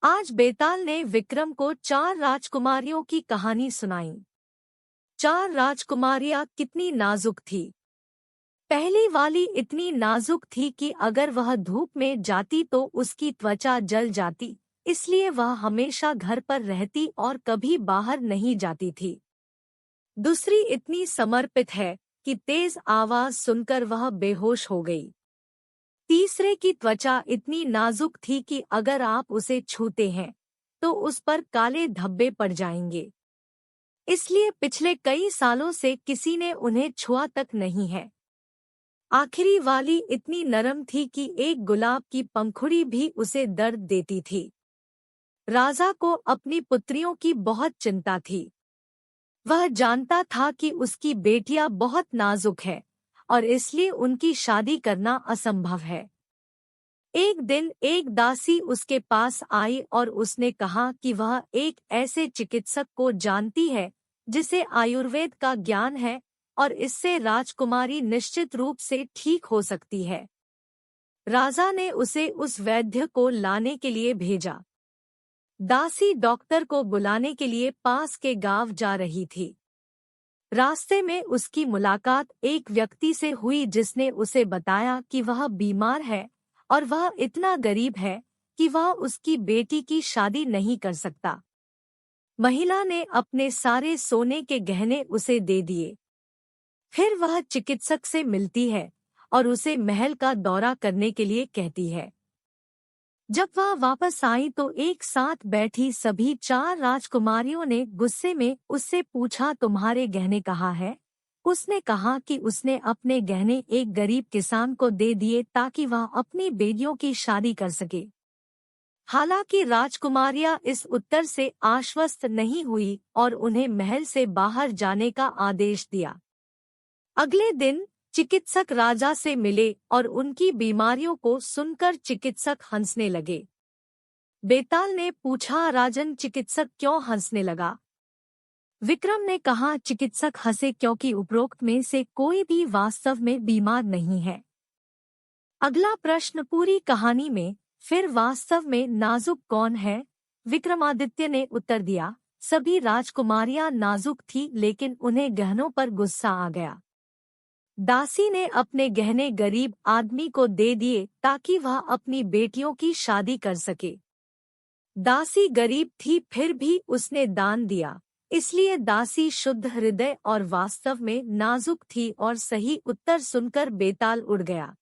आज बेताल ने विक्रम को 4 राजकुमारियों की कहानी सुनाई। 4 राजकुमारियां कितनी नाजुक थी। पहली वाली इतनी नाजुक थी कि अगर वह धूप में जाती तो उसकी त्वचा जल जाती, इसलिए वह हमेशा घर पर रहती और कभी बाहर नहीं जाती थी। दूसरी इतनी समर्पित है कि तेज आवाज सुनकर वह बेहोश हो गई। तीसरे की त्वचा इतनी नाजुक थी कि अगर आप उसे छूते हैं तो उस पर काले धब्बे पड़ जाएंगे, इसलिए पिछले कई सालों से किसी ने उन्हें छुआ तक नहीं है। आखिरी वाली इतनी नरम थी कि एक गुलाब की पंखुड़ी भी उसे दर्द देती थी। राजा को अपनी पुत्रियों की बहुत चिंता थी। वह जानता था कि उसकी बेटियां बहुत नाजुक है और इसलिए उनकी शादी करना असंभव है। एक दिन एक दासी उसके पास आई और उसने कहा कि वह एक ऐसे चिकित्सक को जानती है जिसे आयुर्वेद का ज्ञान है और इससे राजकुमारी निश्चित रूप से ठीक हो सकती है। राजा ने उसे उस वैद्य को लाने के लिए भेजा। दासी डॉक्टर को बुलाने के लिए पास के गांव जा रही थी। रास्ते में उसकी मुलाकात एक व्यक्ति से हुई जिसने उसे बताया कि वह बीमार है और वह इतना गरीब है कि वह उसकी बेटी की शादी नहीं कर सकता। महिला ने अपने सारे सोने के गहने उसे दे दिए। फिर वह चिकित्सक से मिलती है और उसे महल का दौरा करने के लिए कहती है। जब वह वापस आई तो एक साथ बैठी सभी 4 राजकुमारियों ने गुस्से में उससे पूछा, तुम्हारे गहने कहाँ है? उसने कहा कि उसने अपने गहने एक गरीब किसान को दे दिए ताकि वह अपनी बेटियों की शादी कर सके। हालांकि राजकुमारियां इस उत्तर से आश्वस्त नहीं हुई और उन्हें महल से बाहर जाने का आदेश दिया। अगले दिन चिकित्सक राजा से मिले और उनकी बीमारियों को सुनकर चिकित्सक हंसने लगे। बेताल ने पूछा, राजन चिकित्सक क्यों हंसने लगा? विक्रम ने कहा, चिकित्सक हंसे क्योंकि उपरोक्त में से कोई भी वास्तव में बीमार नहीं है। अगला प्रश्न, पूरी कहानी में फिर वास्तव में नाजुक कौन है? विक्रमादित्य ने उत्तर दिया, सभी राजकुमारियां नाजुक थी लेकिन उन्हें गहनों पर गुस्सा आ गया। दासी ने अपने गहने गरीब आदमी को दे दिए ताकि वह अपनी बेटियों की शादी कर सके। दासी गरीब थी फिर भी उसने दान दिया, इसलिए दासी शुद्ध हृदय और वास्तव में नाजुक थी और सही उत्तर सुनकर बेताल उड़ गया।